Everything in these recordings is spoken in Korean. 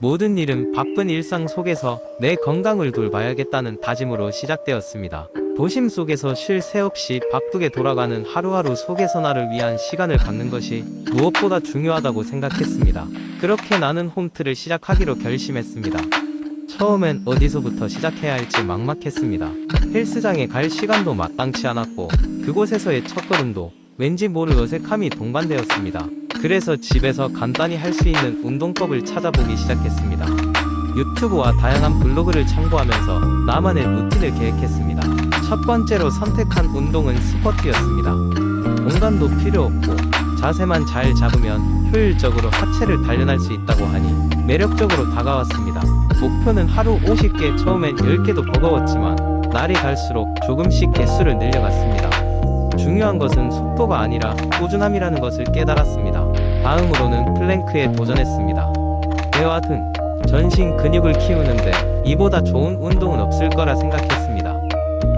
모든 일은 바쁜 일상 속에서 내 건강을 돌봐야겠다는 다짐으로 시작되었습니다. 도심 속에서 쉴 새 없이 바쁘게 돌아가는 하루하루 속에서 나를 위한 시간을 갖는 것이 무엇보다 중요하다고 생각했습니다. 그렇게 나는 홈트를 시작하기로 결심했습니다. 처음엔 어디서부터 시작해야 할지 막막했습니다. 헬스장에 갈 시간도 마땅치 않았고 그곳에서의 첫걸음도 왠지 모를 어색함이 동반되었습니다. 그래서 집에서 간단히 할 수 있는 운동법을 찾아보기 시작했습니다. 유튜브와 다양한 블로그를 참고하면서 나만의 루틴을 계획했습니다. 첫 번째로 선택한 운동은 스쿼트였습니다. 공간도 필요 없고 자세만 잘 잡으면 효율적으로 하체를 단련할 수 있다고 하니 매력적으로 다가왔습니다. 목표는 하루 50개, 처음엔 10개도 버거웠지만 날이 갈수록 조금씩 개수를 늘려갔습니다. 중요한 것은 속도가 아니라 꾸준함이라는 것을 깨달았습니다. 다음으로는 플랭크에 도전했습니다. 배와 등, 전신 근육을 키우는데 이보다 좋은 운동은 없을 거라 생각했습니다.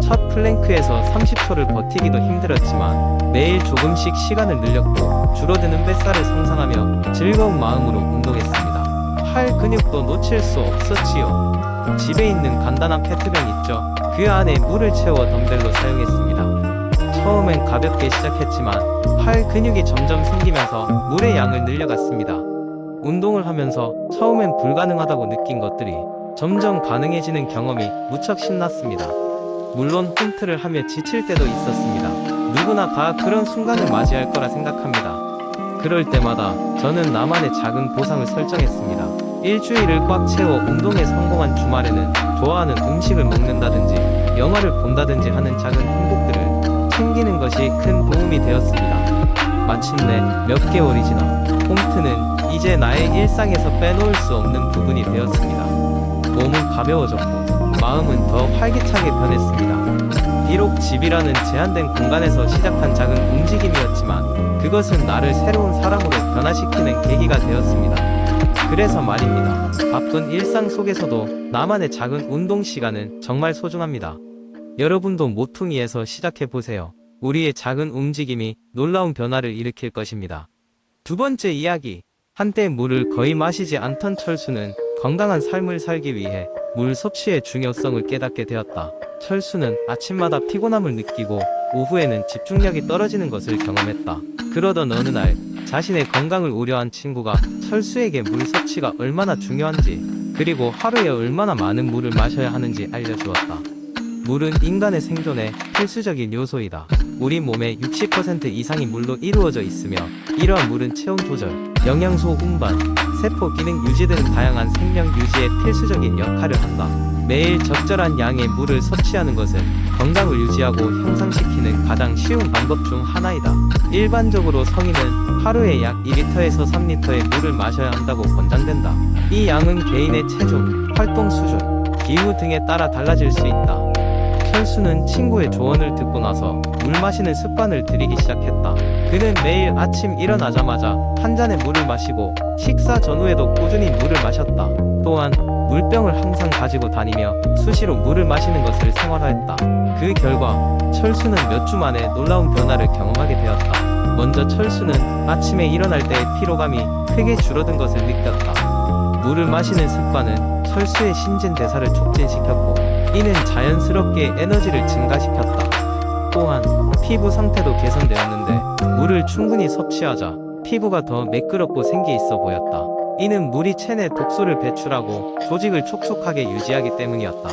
첫 플랭크에서 30초를 버티기도 힘들었지만 매일 조금씩 시간을 늘렸고 줄어드는 뱃살을 상상하며 즐거운 마음으로 운동했습니다. 팔 근육도 놓칠 수 없었지요. 집에 있는 간단한 페트병 있죠? 그 안에 물을 채워 덤벨로 사용했습니다. 처음엔 가볍게 시작했지만 팔 근육이 점점 생기면서 물의 양을 늘려갔습니다. 운동을 하면서 처음엔 불가능하다고 느낀 것들이 점점 가능해지는 경험이 무척 신났습니다. 물론 홈트를 하며 지칠 때도 있었습니다. 누구나 다 그런 순간을 맞이할 거라 생각합니다. 그럴 때마다 저는 나만의 작은 보상을 설정했습니다. 일주일을 꽉 채워 운동에 성공한 주말에는 좋아하는 음식을 먹는다든지 영화를 본다든지 하는 작은 행복들을 챙기는 것이 큰 도움이 되었습니다. 마침내 몇 개월이 지나 홈트는 이제 나의 일상에서 빼놓을 수 없는 부분이 되었습니다. 몸은 가벼워졌고 마음은 더 활기차게 변했습니다. 비록 집이라는 제한된 공간에서 시작한 작은 움직임이었지만 그것은 나를 새로운 사람으로 변화시키는 계기가 되었습니다. 그래서 말입니다. 바쁜 일상 속에서도 나만의 작은 운동 시간은 정말 소중합니다. 여러분도 모퉁이에서 시작해보세요. 우리의 작은 움직임이 놀라운 변화를 일으킬 것입니다. 두 번째 이야기. 한때 물을 거의 마시지 않던 철수는 건강한 삶을 살기 위해 물 섭취의 중요성을 깨닫게 되었다. 철수는 아침마다 피곤함을 느끼고 오후에는 집중력이 떨어지는 것을 경험했다. 그러던 어느 날 자신의 건강을 우려한 친구가 철수에게 물 섭취가 얼마나 중요한지 그리고 하루에 얼마나 많은 물을 마셔야 하는지 알려주었다. 물은 인간의 생존에 필수적인 요소이다. 우리 몸의 60% 이상이 물로 이루어져 있으며 이러한 물은 체온 조절, 영양소 운반, 세포 기능 유지 등 다양한 생명 유지에 필수적인 역할을 한다. 매일 적절한 양의 물을 섭취하는 것은 건강을 유지하고 향상시키는 가장 쉬운 방법 중 하나이다. 일반적으로 성인은 하루에 약 2리터에서 3리터의 물을 마셔야 한다고 권장된다. 이 양은 개인의 체중, 활동 수준, 기후 등에 따라 달라질 수 있다. 철수는 친구의 조언을 듣고 나서 물 마시는 습관을 들이기 시작했다. 그는 매일 아침 일어나자마자 한 잔의 물을 마시고 식사 전후에도 꾸준히 물을 마셨다. 또한 물병을 항상 가지고 다니며 수시로 물을 마시는 것을 생활화했다. 그 결과 철수는 몇 주 만에 놀라운 변화를 경험하게 되었다. 먼저 철수는 아침에 일어날 때의 피로감이 크게 줄어든 것을 느꼈다. 물을 마시는 습관은 철수의 신진대사를 촉진시켰고 이는 자연스럽게 에너지를 증가시켰다. 또한 피부 상태도 개선되었는데 물을 충분히 섭취하자 피부가 더 매끄럽고 생기 있어 보였다. 이는 물이 체내 독소를 배출하고 조직을 촉촉하게 유지하기 때문이었다.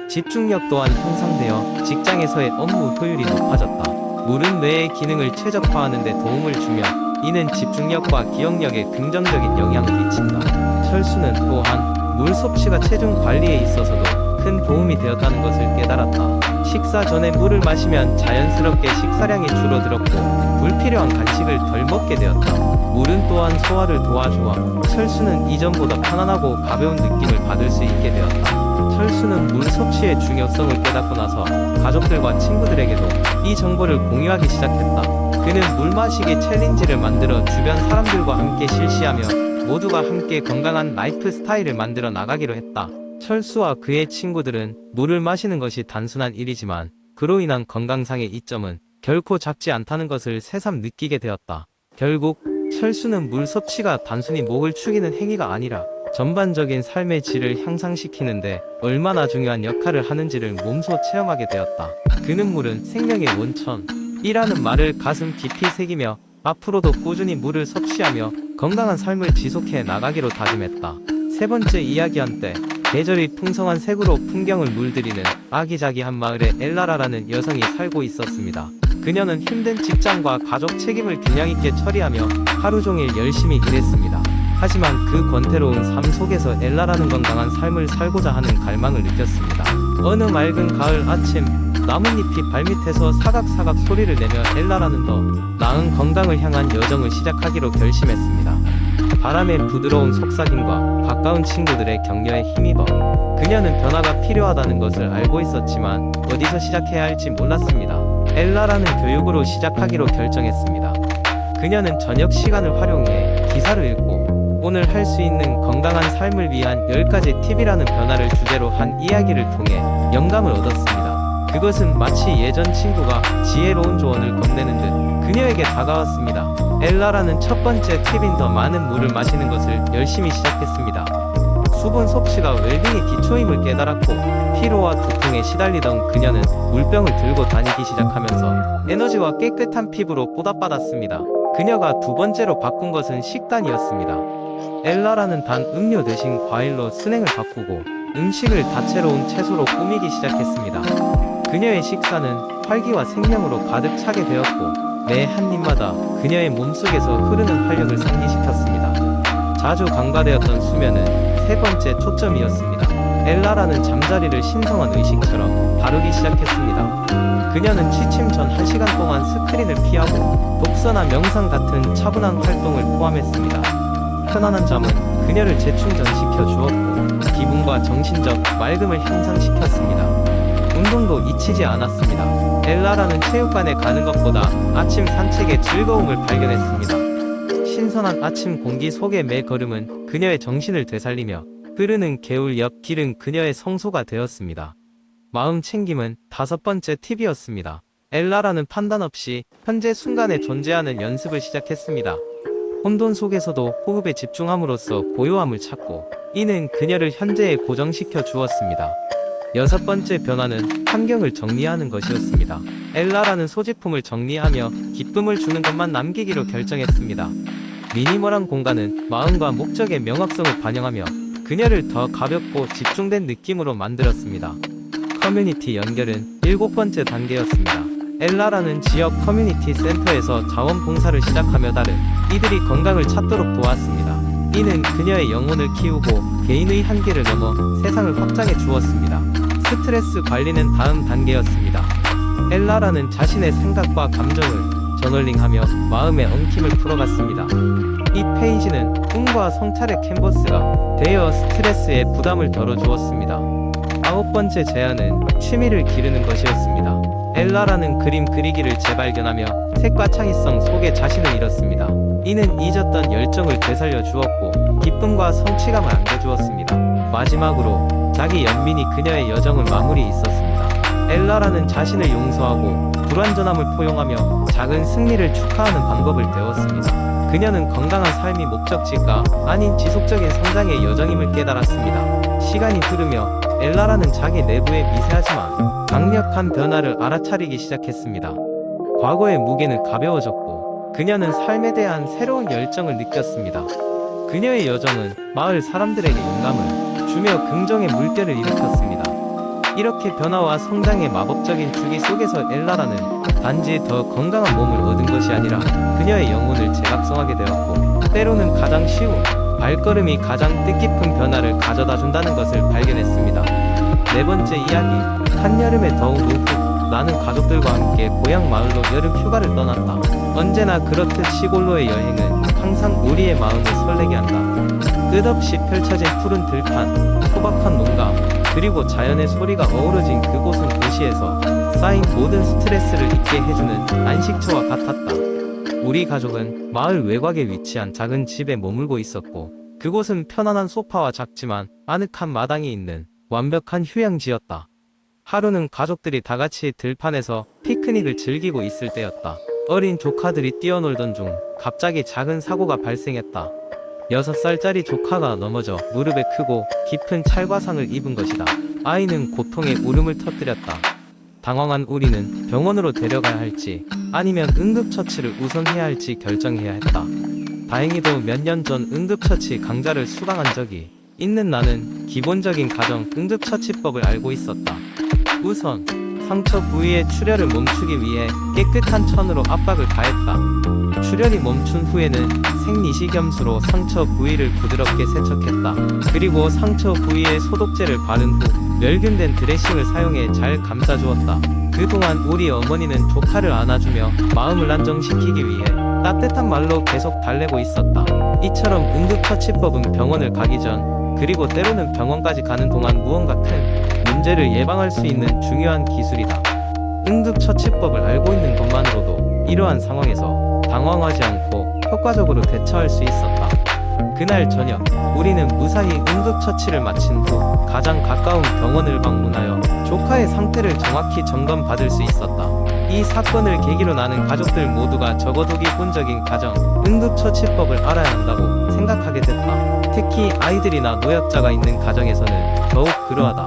집중력 또한 향상되어 직장에서의 업무 효율이 높아졌다. 물은 뇌의 기능을 최적화하는 데 도움을 주며 이는 집중력과 기억력에 긍정적인 영향을 미친다. 철수는 또한 물 섭취가 체중 관리에 있어서도 큰 도움이 되었다는 것을 깨달았다. 식사 전에 물을 마시면 자연스럽게 식사량이 줄어들었고 불필요한 간식을 덜 먹게 되었다. 물은 또한 소화를 도와주어 철수는 이전보다 편안하고 가벼운 느낌을 받을 수 있게 되었다. 철수는 물 섭취의 중요성을 깨닫고 나서 가족들과 친구들에게도 이 정보를 공유하기 시작했다. 그는 물 마시기 챌린지를 만들어 주변 사람들과 함께 실시하며 모두가 함께 건강한 라이프 스타일을 만들어 나가기로 했다. 철수와 그의 친구들은 물을 마시는 것이 단순한 일이지만 그로 인한 건강상의 이점은 결코 작지 않다는 것을 새삼 느끼게 되었다. 결국 철수는 물 섭취가 단순히 목을 축이는 행위가 아니라 전반적인 삶의 질을 향상시키는데 얼마나 중요한 역할을 하는지를 몸소 체험하게 되었다. 그 눈물은 생명의 원천이라는 말을 가슴 깊이 새기며 앞으로도 꾸준히 물을 섭취하며 건강한 삶을 지속해 나가기로 다짐했다. 세 번째 이야기한 때 계절이 풍성한 색으로 풍경을 물들이는 아기자기한 마을에 엘라라라는 여성이 살고 있었습니다. 그녀는 힘든 직장과 가족 책임을 균형 있게 처리하며 하루 종일 열심히 일했습니다. 하지만 그 권태로운 삶 속에서 엘라라는 건강한 삶을 살고자 하는 갈망을 느꼈습니다. 어느 맑은 가을 아침, 나뭇잎이 발밑에서 사각사각 소리를 내며 엘라라는 더 나은 건강을 향한 여정을 시작하기로 결심했습니다. 바람의 부드러운 속삭임과 가까운 친구들의 격려에 힘입어 그녀는 변화가 필요하다는 것을 알고 있었지만 어디서 시작해야 할지 몰랐습니다. 엘라라는 교육으로 시작하기로 결정했습니다. 그녀는 저녁 시간을 활용해 기사를 읽고 오늘 할 수 있는 건강한 삶을 위한 10가지 팁이라는 변화를 주제로 한 이야기를 통해 영감을 얻었습니다. 그것은 마치 예전 친구가 지혜로운 조언을 건네는 듯 그녀에게 다가왔습니다. 엘라라는 첫 번째 팁인 더 많은 물을 마시는 것을 열심히 시작했습니다. 수분 섭취가 웰빙의 기초임을 깨달았고 피로와 두통에 시달리던 그녀는 물병을 들고 다니기 시작하면서 에너지와 깨끗한 피부로 보답받았습니다. 그녀가 두 번째로 바꾼 것은 식단이었습니다. 엘라라는 단 음료 대신 과일로 순행을 바꾸고 음식을 다채로운 채소로 꾸미기 시작했습니다. 그녀의 식사는 활기와 생명으로 가득 차게 되었고 매 한 입마다 그녀의 몸속에서 흐르는 활력을 상기시켰습니다. 자주 간과되었던 수면은 세 번째 초점이었습니다. 엘라라는 잠자리를 신성한 의식처럼 다루기 시작했습니다. 그녀는 취침 전 1시간 동안 스크린을 피하고 독서나 명상 같은 차분한 활동을 포함했습니다. 편안한 잠은 그녀를 재충전시켜 주었고 기분과 정신적 맑음을 향상시켰습니다. 운동도 잊히지 않았습니다. 엘라라는 체육관에 가는 것보다 아침 산책의 즐거움을 발견했습니다. 신선한 아침 공기 속의 매 걸음은 그녀의 정신을 되살리며 흐르는 개울 옆 길은 그녀의 성소가 되었습니다. 마음 챙김은 다섯 번째 팁이었습니다. 엘라라는 판단 없이 현재 순간에 존재하는 연습을 시작했습니다. 혼돈 속에서도 호흡에 집중함으로써 고요함을 찾고 이는 그녀를 현재에 고정시켜 주었습니다. 여섯 번째 변화는 환경을 정리하는 것이었습니다. 엘라라는 소지품을 정리하며 기쁨을 주는 것만 남기기로 결정했습니다. 미니멀한 공간은 마음과 목적의 명확성을 반영하며 그녀를 더 가볍고 집중된 느낌으로 만들었습니다. 커뮤니티 연결은 일곱 번째 단계였습니다. 엘라라는 지역 커뮤니티 센터에서 자원봉사를 시작하며 다른 이들이 건강을 찾도록 도왔습니다. 이는 그녀의 영혼을 키우고 개인의 한계를 넘어 세상을 확장해 주었습니다. 스트레스 관리는 다음 단계였습니다. 엘라라는 자신의 생각과 감정을 저널링하며 마음의 엉킴을 풀어갔습니다. 이 페이지는 꿈과 성찰의 캔버스가 되어 스트레스의 부담을 덜어주었습니다. 아홉 번째 제안은 취미를 기르는 것이었습니다. 엘라라는 그림 그리기를 재발견하며 색과 창의성 속에 자신을 잃었습니다. 이는 잊었던 열정을 되살려 주었고 기쁨과 성취감을 안겨주었습니다. 마지막으로 자기 연민이 그녀의 여정을 마무리 있었습니다. 엘라라는 자신을 용서하고 불완전함을 포용하며 작은 승리를 축하하는 방법을 배웠습니다. 그녀는 건강한 삶이 목적지가 아닌 지속적인 성장의 여정임을 깨달았습니다. 시간이 흐르며 엘라라는 자기 내부의 미세하지만 강력한 변화를 알아차리기 시작했습니다. 과거의 무게는 가벼워졌고 그녀는 삶에 대한 새로운 열정을 느꼈습니다. 그녀의 여정은 마을 사람들에게 영감을 주며 긍정의 물결을 일으켰습니다. 이렇게 변화와 성장의 마법적인 주기 속에서 엘라라는 단지 더 건강한 몸을 얻은 것이 아니라 그녀의 영혼을 재각성하게 되었고 때로는 가장 쉬운 발걸음이 가장 뜻깊은 변화를 가져다 준다는 것을 발견했습니다. 네 번째 이야기, 한여름의 더운 오후 나는 가족들과 함께 고향 마을로 여름 휴가를 떠났다. 언제나 그렇듯 시골로의 여행은 항상 우리의 마음을 설레게 한다. 끝없이 펼쳐진 푸른 들판, 소박한 농가, 그리고 자연의 소리가 어우러진 그곳은 도시에서 쌓인 모든 스트레스를 잊게 해주는 안식처와 같았다. 우리 가족은 마을 외곽에 위치한 작은 집에 머물고 있었고 그곳은 편안한 소파와 작지만 아늑한 마당이 있는 완벽한 휴양지였다. 하루는 가족들이 다같이 들판에서 피크닉을 즐기고 있을 때였다. 어린 조카들이 뛰어놀던 중 갑자기 작은 사고가 발생했다. 6살짜리 조카가 넘어져 무릎에 크고 깊은 찰과상을 입은 것이다. 아이는 고통에 울음을 터뜨렸다. 당황한 우리는 병원으로 데려가야 할지 아니면 응급처치를 우선해야 할지 결정해야 했다. 다행히도 몇 년 전 응급처치 강좌를 수강한 적이 있는 나는 기본적인 가정 응급처치법을 알고 있었다. 우선 상처 부위의 출혈을 멈추기 위해 깨끗한 천으로 압박을 가했다. 출혈이 멈춘 후에는 생리식염수로 상처 부위를 부드럽게 세척했다. 그리고 상처 부위에 소독제를 바른 후 멸균된 드레싱을 사용해 잘 감싸주었다. 그동안 우리 어머니는 조카를 안아주며 마음을 안정시키기 위해 따뜻한 말로 계속 달래고 있었다. 이처럼 응급처치법은 병원을 가기 전 그리고 때로는 병원까지 가는 동안 무언가 큰 문제를 예방할 수 있는 중요한 기술이다. 응급처치법을 알고 있는 것만으로도 이러한 상황에서 당황하지 않고 효과적으로 대처할 수 있었다. 그날 저녁 우리는 무사히 응급처치를 마친 후 가장 가까운 병원을 방문하여 조카의 상태를 정확히 점검받을 수 있었다. 이 사건을 계기로 나는 가족들 모두가 적어도 기본적인 가정 응급처치법을 알아야 한다고 생각하게 됐다. 특히 아이들이나 노약자가 있는 가정에서는 더욱 그러하다.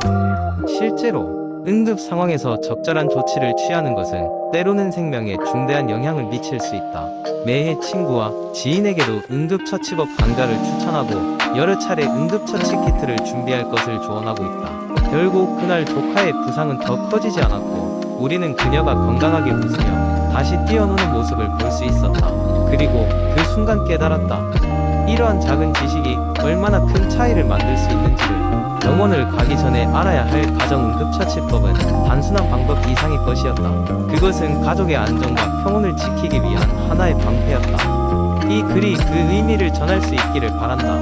실제로 응급 상황에서 적절한 조치를 취하는 것은 때로는 생명에 중대한 영향을 미칠 수 있다. 매해 친구와 지인에게도 응급처치법 강좌를 추천하고 여러 차례 응급처치 키트를 준비할 것을 조언하고 있다. 결국 그날 조카의 부상은 더 커지지 않았고 우리는 그녀가 건강하게 웃으며 다시 뛰어노는 모습을 볼 수 있었다. 그리고 그 순간 깨달았다. 이러한 작은 지식이 얼마나 큰 차이를 만들 수 있는지를. 병원을 가기 전에 알아야 할 가정 응급처치법은 단순한 방법 이상의 것이었다. 그것은 가족의 안전과 평온을 지키기 위한 하나의 방패였다. 이 글이 그 의미를 전할 수 있기를 바란다.